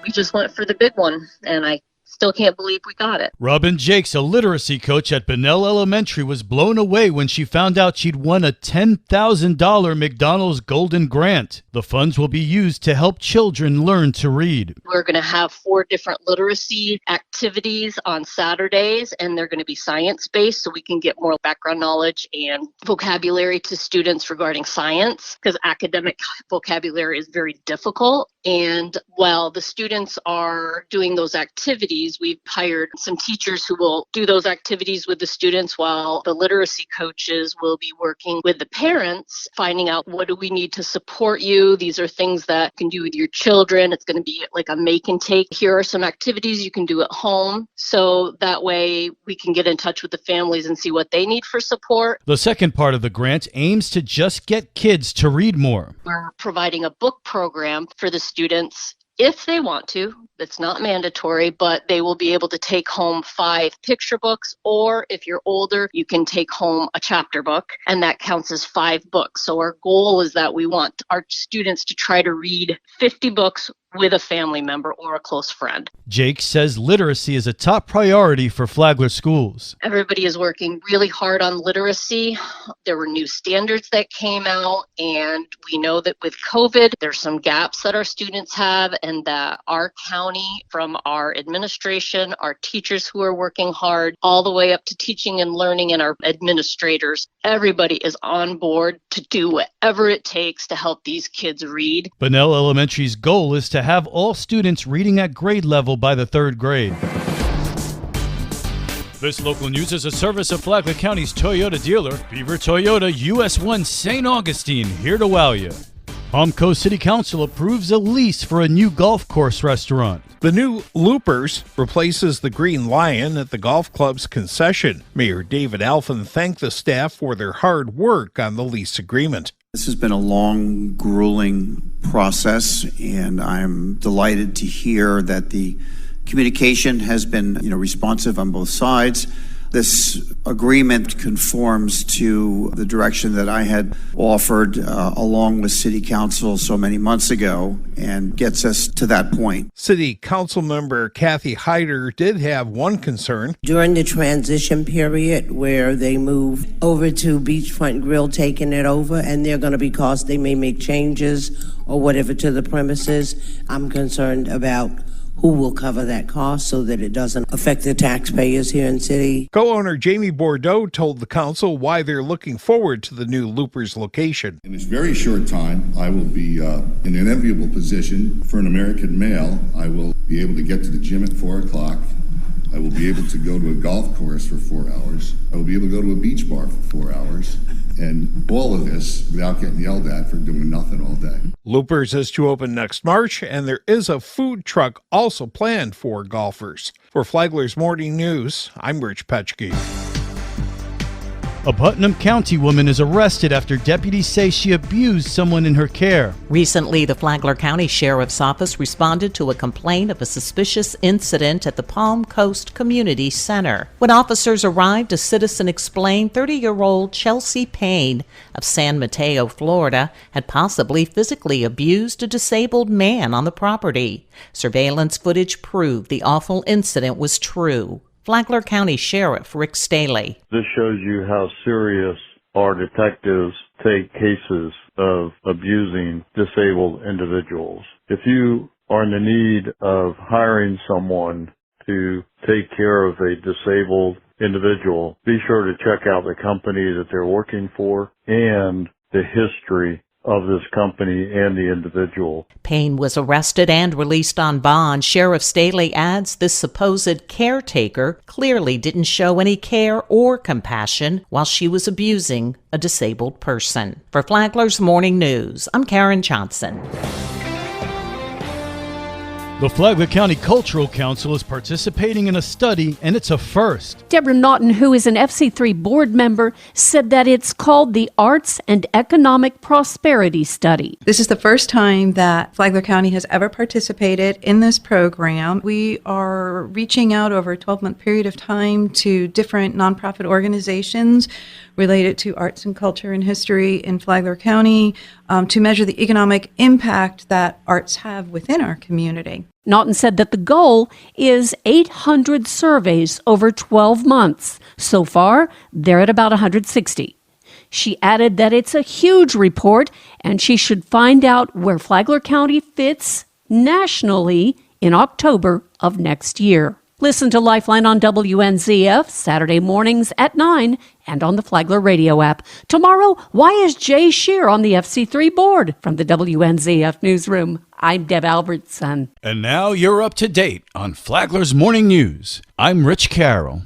We just went for the big one, and I still can't believe we got it. Robin Jakes, a literacy coach at Bunnell Elementary, was blown away when she found out she'd won a $10,000 McDonald's Golden Grant. The funds will be used to help children learn to read. We're going to have 4 different literacy activities on Saturdays, and they're going to be science-based so we can get more background knowledge and vocabulary to students regarding science, because academic vocabulary is very difficult. And while the students are doing those activities, we've hired some teachers who will do those activities with the students while the literacy coaches will be working with the parents, finding out what do we need to support you. These are things that you can do with your children. It's going to be like a make and take. Here are some activities you can do at home. So that way we can get in touch with the families and see what they need for support. The second part of the grant aims to just get kids to read more. We're providing a book program for the students if they want to. It's not mandatory, but they will be able to take home 5 picture books, or if you're older, you can take home a chapter book, and that counts as 5 books. So our goal is that we want our students to try to read 50 books with a family member or a close friend. Jake says literacy is a top priority for Flagler schools. Everybody is working really hard on literacy. There were new standards that came out, and we know that with COVID, there's some gaps that our students have, and that our county, from our administration, our teachers who are working hard, all the way up to teaching and learning and our administrators, everybody is on board to do whatever it takes to help these kids read. Bunnell Elementary's goal is to have all students reading at grade level by the 3rd grade. This local news is a service of Flagler County's Toyota dealer, Beaver Toyota, US 1 St. Augustine, here to wow you. Palmco City Council approves a lease for a new golf course restaurant. The new Loopers replaces the Green Lion at the golf club's concession. Mayor David Alphen thanked the staff for their hard work on the lease agreement. This has been a long, grueling process, and I'm delighted to hear that the communication has been, responsive on both sides. This agreement conforms to the direction that I had offered along with City Council so many months ago and gets us to that point. City Council member Kathy Hyder did have one concern. During the transition period where they move over to Beachfront Grill, taking it over, and they're going to be costs, they may make changes or whatever to the premises. I'm concerned about who will cover that cost so that it doesn't affect the taxpayers here in city. Co-owner Jamie Bordeaux told the council why they're looking forward to the new Loopers location. In this very short time, I will be in an enviable position. For an American male, I will be able to get to the gym at 4 o'clock. I will be able to go to a golf course for 4 hours. I will be able to go to a beach bar for 4 hours. And all of this without getting yelled at for doing nothing all day. Loopers is to open next March, and there is a food truck also planned for golfers. For Flagler's Morning News, I'm Rich Petchke. A Putnam County woman is arrested after deputies say she abused someone in her care. Recently, the Flagler County Sheriff's Office responded to a complaint of a suspicious incident at the Palm Coast Community Center. When officers arrived, a citizen explained 30-year-old Chelsea Payne of San Mateo, Florida, had possibly physically abused a disabled man on the property. Surveillance footage proved the awful incident was true. Flagler County Sheriff Rick Staley. This shows you how serious our detectives take cases of abusing disabled individuals. If you are in the need of hiring someone to take care of a disabled individual, be sure to check out the company that they're working for and the history of this company and the individual. Payne was arrested and released on bond. Sheriff Staley adds this supposed caretaker clearly didn't show any care or compassion while she was abusing a disabled person. For Flagler's Morning News, I'm Karen Johnson. The Flagler County Cultural Council is participating in a study, and it's a first. Deborah Naughton, who is an FC3 board member, said that it's called the Arts and Economic Prosperity Study. This is the first time that Flagler County has ever participated in this program. We are reaching out over a 12-month period of time to different nonprofit organizations. related to arts and culture and history in Flagler County to measure the economic impact that arts have within our community. Naughton said that the goal is 800 surveys over 12 months. So far, they're at about 160. She added that it's a huge report and she should find out where Flagler County fits nationally in October of next year. Listen to Lifeline on WNZF Saturday mornings at 9 and on the Flagler radio app. Tomorrow, why is Jay Shear on the FC3 board? From the WNZF newsroom, I'm Deb Albertson. And now you're up to date on Flagler's Morning News. I'm Rich Carroll.